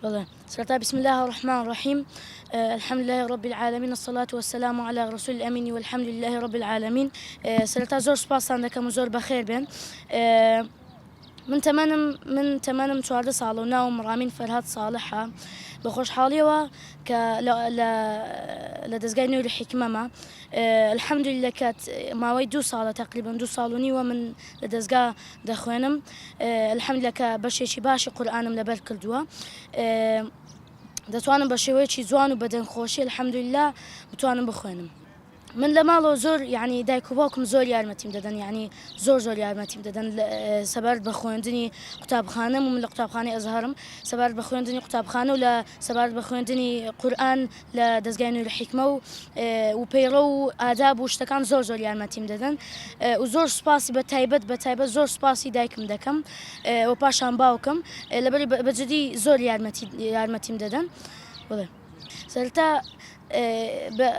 والله سرتا بسم الله الرحمن الرحيم. الحمد لله رب العالمين، الصلاة والسلام على رسول الأمين والحمد لله رب العالمين. سرتا زور سپاسان دەکەم زۆر بەخێر بێن. من تەمەنم 14 ساڵ و ناوم ڕامین فەرهاد ساڵحە. بە خۆشحاڵیەوە کە لە دەستگای نوێی حیکمەمە الحەمدولillah کە ماوەی 2 ساڵە تقریبا 2 ساڵ و نیوە من لە دەستگا دەخوێنم. الحەمدولillah کە بەشێکی باشی قورئانم لەبەر کردووە. دەتوانم بە شێوەیەکی جوان و بەدەنخۆشی الحەمدولillah بتوانم بخوێنم. من لە ماڵەوە زۆر یعنی دایک و باوکم زۆر یارمەتیم دەدەن، یعنی زۆر یارمەتیم دەدەن سەبارەت بە خوێندنی قوتابخانەم و من لە قوتابخانەی ئەزهەرم، سەبارەت بە خوێندنی قوتابخانە و لە سەبارەت بە خوێندنی قورئان لە دەستگای نوێی حیکمە و پەیڕە و ئاداب و شتەکان زۆر یارمەتیم دەدەن و زۆر سوپاسی بە تایبەت زۆر سوپاسی دایکم دەکەم و پاشان باوکم لەبەری بەجددی زۆر یارمەتیم دەدەن. سەرەتا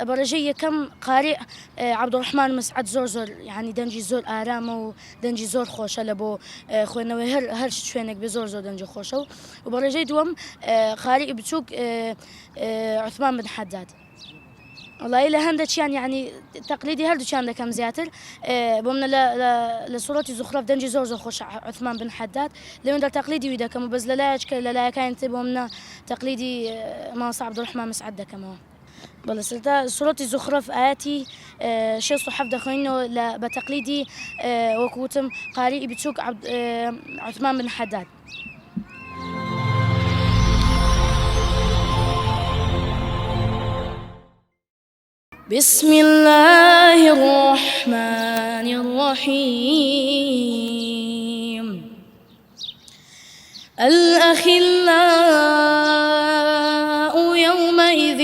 بەڕێژەی یەکەم قاری عەبدوڕەحمان مسعەد زۆر یعنی دەنجی زۆر ئارامە و دەنجی زۆر خۆشە لە بۆ خوێندنەوەی هەر شوێنێک بێ زۆر دەنجی خۆشە و بەڕێژەی دووەم قاری بچووک عوثمان بن حەداد. والله لە هەندێکیان یعنی تەقلیدی هەردووکیان دەکەم زیاتر. بۆ منە لە سوورەتی زوخرەف دەنجی زۆر خۆشە عوثمان بن حەداد، لەوێندا تەقلیدی وی دەکەم و بەس لەلایەکە لەلایەکانی تر بۆ منە تەقلیدی مامۆستا عەبدوڕەحمان مسعەد دەکەمەوە. بەڵێ سەرەتا سوورەتی زوخرەف ئاەتی 6 دەخوێنینەوە بە تەقلیدی وەکو وتم قاری بچووک عوثمان بن حەداد. بسم الله الرحمن الرحيم. الأخلاء يومئذ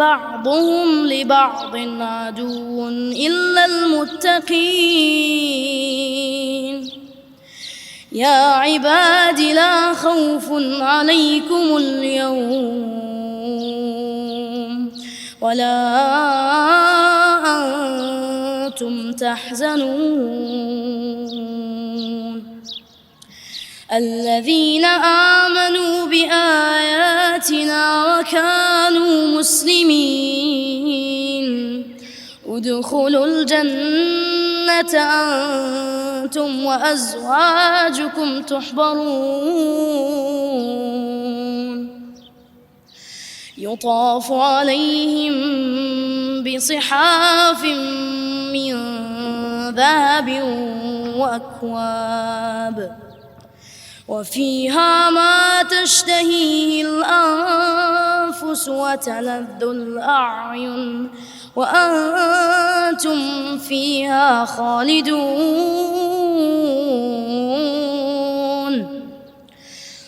بعضهم لبعض عدو إلا المتقين. يا عباد لا خوف عليكم اليوم ولا أنتم تحزنون. الذين آمنوا بآياتنا وكانوا مسلمين ادخلوا الجنة أنتم وأزواجكم تحبرون. يطاف عليهم بصحاف من ذهب وأكواب وفيها ما تشتهيه الأنفس وتلذ الأعين وأنتم فيها خالدون.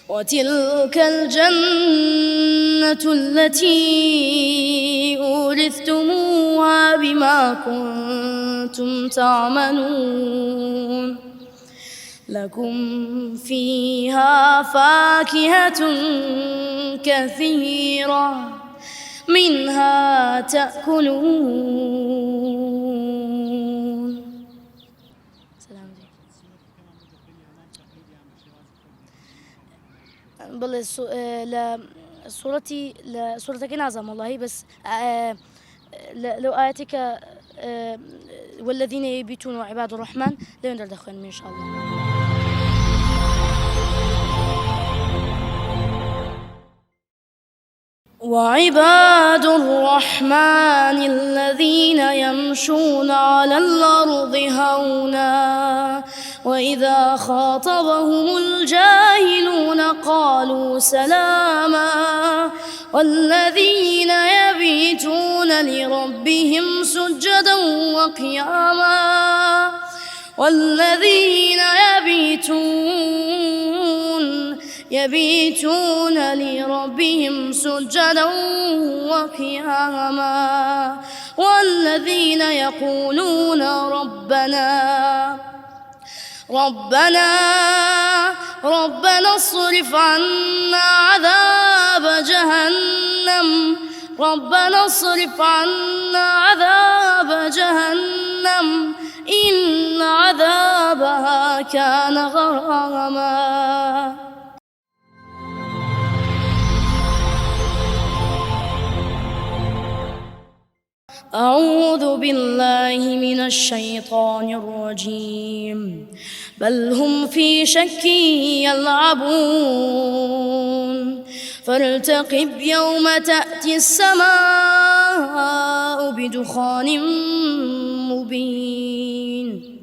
وتلك الجنة التي أورثتموها بما كنتم تعملون. لكم فيها فاكهة كثيرة منها تأكلون. بلى صورتك نازم والله بس لو آياتك والذين يبيتون وعباد الرحمن لا يندر دخلهم إن شاء الله. وعباد الرحمن الذين يمشون على الأرض هونا وإذا خاطبهم الجاهلون قالوا سلاما. والذين يبيتون لربهم سجدا وقياما. والذين يبيتون لربهم سجدا وقياما. والذين يقولون ربنا اصرف عنا عذاب جهنم. ربنا اصرف عنا عذاب جهنم إن عذابها كان غراما. أعوذ بالله من الشيطان الرجيم بل هم في شك يلعبون فارتقب يوم تأتي السماء بدخان مبين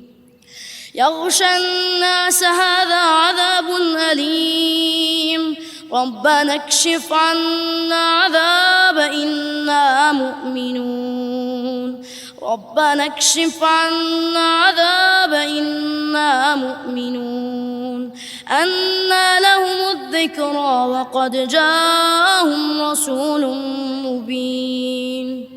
يغشى الناس هذا عذاب أليم ربنا اكشف عنا عذاب إنا مؤمنون ربنا اكشف عنا عذاب إنا مؤمنون أنى لهم الذكرى وقد جاءهم رسول مبين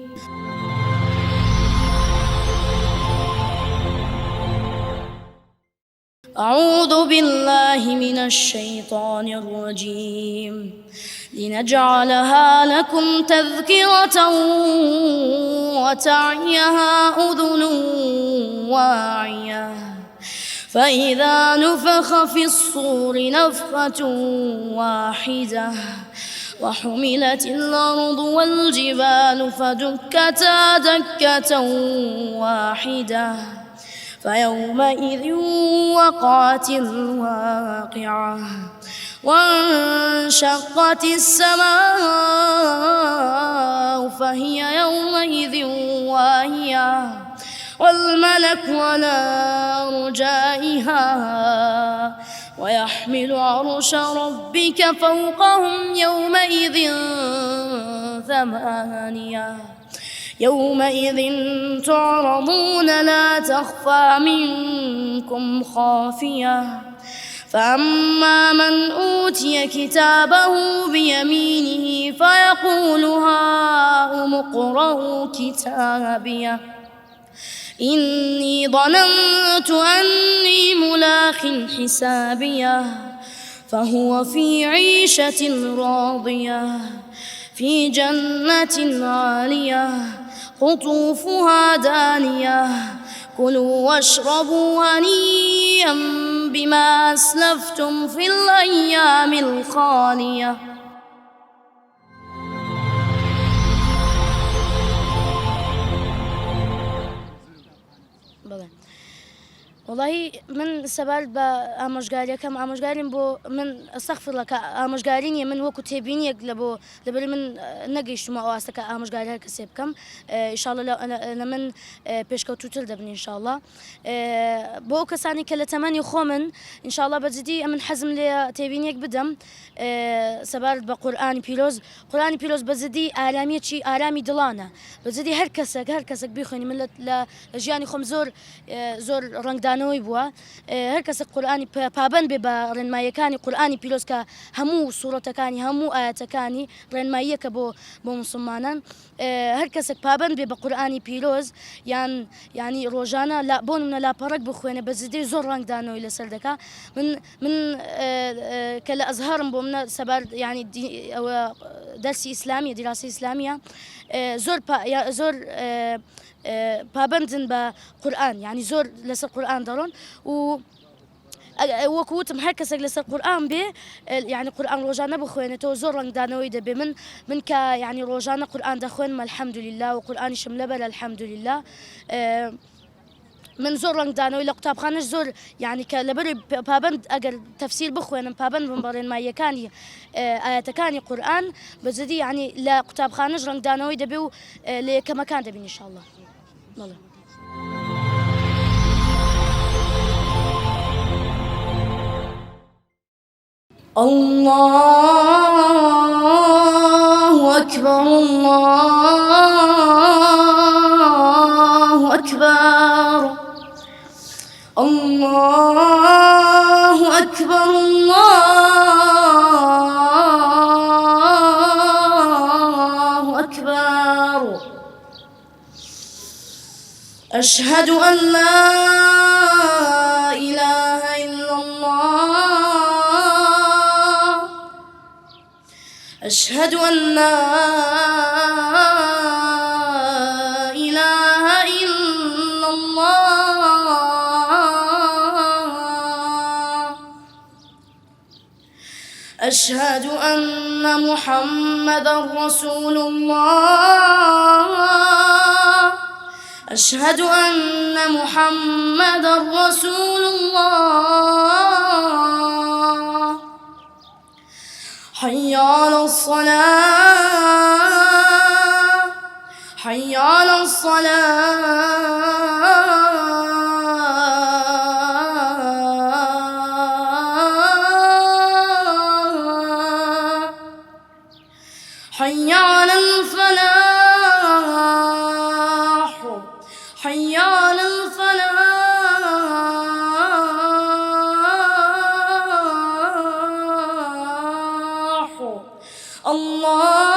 أعوذ بالله من الشيطان الرجيم لنجعلها لكم تذكرة وتعيها أذن واعية فإذا نفخ في الصور نفخة واحدة وحملت الأرض والجبال فدكتا دكة واحدة فيومئذ وقعت الواقعة وانشقت السماء فهي يومئذ واهية والملك على أرجائها ويحمل عرش ربك فوقهم يومئذ ثمانية يومئذ تعرضون لا تخفى منكم خافية فأما من أوتي كتابه بيمينه فيقول هاؤم اقرءوا كتابيه إني ظننت أني ملاق حسابيه فهو في عيشة راضية في جنة عالية قطوفها دانية كلوا واشربوا هنيئا بما أسلفتم في الأيام الخالية والله من سبال بآموزگاری کم آموزگاریم بو من استغفر لك آموزگارینی من وقت تبینی لبو من نگیش ما واسه که آموزگاری هر کسی بکم إن شاء الله لو أنا من پیشکوت تل دبني إن شاء الله بو کسانی که لتمنی خومن إن شاء الله بزدی من حزم لی تبینی بدم سبال بقرآن پیروز قرآن پیروز بزدی آرامی چی آرامی دلانه بزدی هر کسک بیخونی من لجیانی خوم زور رنگ دانوی بوا هر کس قرآنی پابند به رنمایکانی قرآنی پیروز که همو سورتکانی همو آیاتکانی رنمایی که بو مسلمانان هر کس پابند به قرآنی پیروز یعنی روزانه لا بون لا پرک بخوانه بزدی زور رنگ دانوی لسر دکا من کلا أظهرم بومنا سبار يعني أو درس إسلامي دراسة إسلامية زور پابندن بقرآن يعني زور لسر قرآن دارون و وكوتم هر کس لسر قرآن به يعني قرآن روزانه بخوانه تو زور رنگ دانوی ده به من ك يعني روزانه قرآن دخوان الحمد لله وقرآن شمله بل الحمد لله من زور رنگ دانوی لقطاب خانش زور يعني كلبر پابند اگر تفسير بخوانم پابند بمبارن ما يكاني آياتكاني قرآن بزدي يعني لقطاب خانش رنگ دانوی ده بيو لكمكان ده بين إن شاء الله والله الله أكبر الله أكبر الله أكبر الله أكبر أشهد أن لا إله إلا الله أشهد أن لا إله إلا الله أشهد أن محمدا رسول الله أشهد أن محمد رسول الله. حي على الصلاة، حي على الصلاة، حي على الفلاح، حي على الفلاح. الله